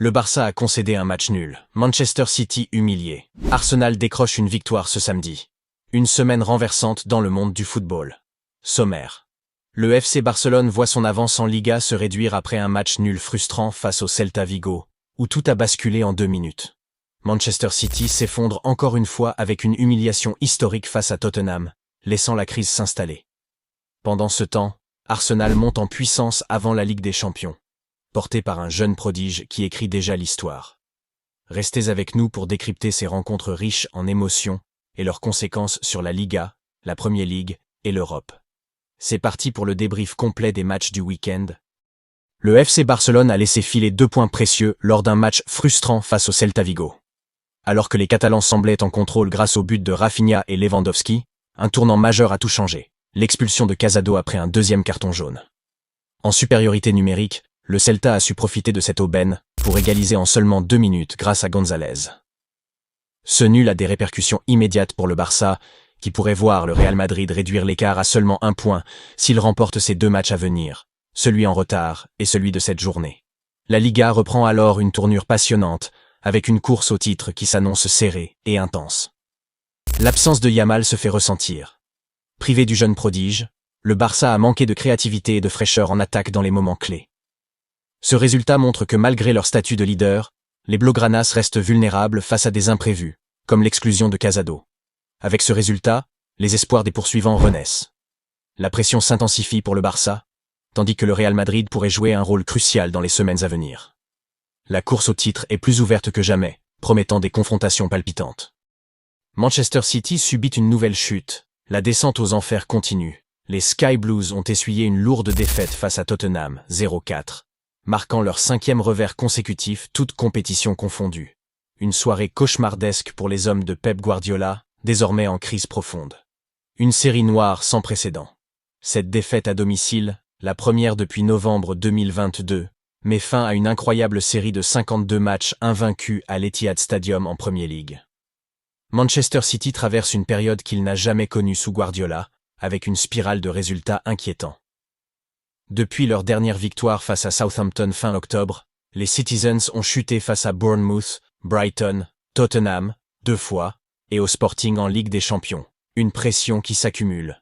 Le Barça a concédé un match nul. Manchester City humilié. Arsenal décroche une victoire ce samedi. Une semaine renversante dans le monde du football. Sommaire. Le FC Barcelone voit son avance en Liga se réduire après un match nul frustrant face au Celta Vigo, où tout a basculé en 2 minutes. Manchester City s'effondre encore une fois avec une humiliation historique face à Tottenham, laissant la crise s'installer. Pendant ce temps, Arsenal monte en puissance avant la Ligue des Champions, porté par un jeune prodige qui écrit déjà l'histoire. Restez avec nous pour décrypter ces rencontres riches en émotions et leurs conséquences sur la Liga, la Premier League et l'Europe. C'est parti pour le débrief complet des matchs du week-end. Le FC Barcelone a laissé filer 2 points précieux lors d'un match frustrant face au Celta Vigo. Alors que les Catalans semblaient en contrôle grâce au but de Rafinha et Lewandowski, un tournant majeur a tout changé, l'expulsion de Casado après un 2e carton jaune. En supériorité numérique, le Celta a su profiter de cette aubaine pour égaliser en seulement 2 minutes grâce à González. Ce nul a des répercussions immédiates pour le Barça, qui pourrait voir le Real Madrid réduire l'écart à seulement 1 point s'il remporte ses 2 matchs à venir, celui en retard et celui de cette journée. La Liga reprend alors une tournure passionnante, avec une course au titre qui s'annonce serrée et intense. L'absence de Yamal se fait ressentir. Privé du jeune prodige, le Barça a manqué de créativité et de fraîcheur en attaque dans les moments clés. Ce résultat montre que malgré leur statut de leader, les Blaugranas restent vulnérables face à des imprévus, comme l'exclusion de Casado. Avec ce résultat, les espoirs des poursuivants renaissent. La pression s'intensifie pour le Barça, tandis que le Real Madrid pourrait jouer un rôle crucial dans les semaines à venir. La course au titre est plus ouverte que jamais, promettant des confrontations palpitantes. Manchester City subit une nouvelle chute, la descente aux enfers continue. Les Sky Blues ont essuyé une lourde défaite face à Tottenham, 0-4. Marquant leur 5e revers consécutif, toutes compétitions confondues. Une soirée cauchemardesque pour les hommes de Pep Guardiola, désormais en crise profonde. Une série noire sans précédent. Cette défaite à domicile, la première depuis novembre 2022, met fin à une incroyable série de 52 matchs invaincus à l'Etihad Stadium en Premier League. Manchester City traverse une période qu'il n'a jamais connue sous Guardiola, avec une spirale de résultats inquiétants. Depuis leur dernière victoire face à Southampton fin octobre, les Citizens ont chuté face à Bournemouth, Brighton, Tottenham, 2 fois, et au Sporting en Ligue des Champions. Une pression qui s'accumule.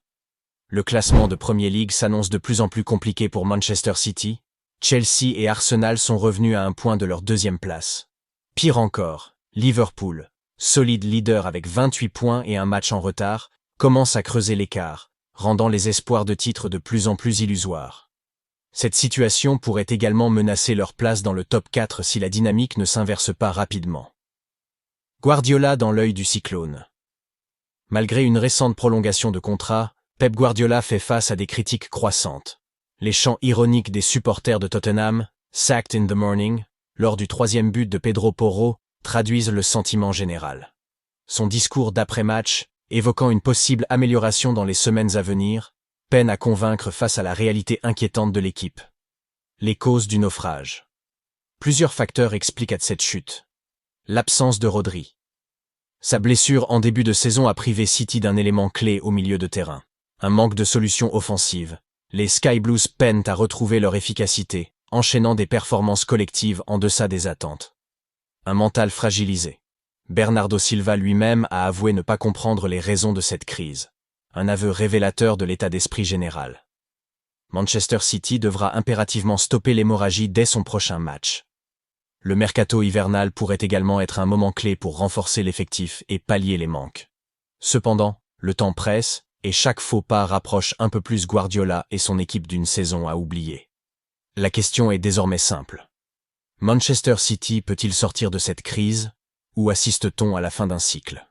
Le classement de Premier League s'annonce de plus en plus compliqué pour Manchester City. Chelsea et Arsenal sont revenus à 1 point de leur 2e place. Pire encore, Liverpool, solide leader avec 28 points et un match en retard, commence à creuser l'écart, rendant les espoirs de titre de plus en plus illusoires. Cette situation pourrait également menacer leur place dans le top 4 si la dynamique ne s'inverse pas rapidement. Guardiola dans l'œil du cyclone. Malgré une récente prolongation de contrat, Pep Guardiola fait face à des critiques croissantes. Les chants ironiques des supporters de Tottenham, « Sacked in the morning », lors du 3e but de Pedro Porro, traduisent le sentiment général. Son discours d'après-match, évoquant une possible amélioration dans les semaines à venir, peine à convaincre face à la réalité inquiétante de l'équipe. Les causes du naufrage. Plusieurs facteurs expliquent cette chute. L'absence de Rodri. Sa blessure en début de saison a privé City d'un élément clé au milieu de terrain. Un manque de solutions offensives. Les Sky Blues peinent à retrouver leur efficacité, enchaînant des performances collectives en deçà des attentes. Un mental fragilisé. Bernardo Silva lui-même a avoué ne pas comprendre les raisons de cette crise. Un aveu révélateur de l'état d'esprit général. Manchester City devra impérativement stopper l'hémorragie dès son prochain match. Le mercato hivernal pourrait également être un moment clé pour renforcer l'effectif et pallier les manques. Cependant, le temps presse, et chaque faux pas rapproche un peu plus Guardiola et son équipe d'une saison à oublier. La question est désormais simple. Manchester City peut-il sortir de cette crise, ou assiste-t-on à la fin d'un cycle ?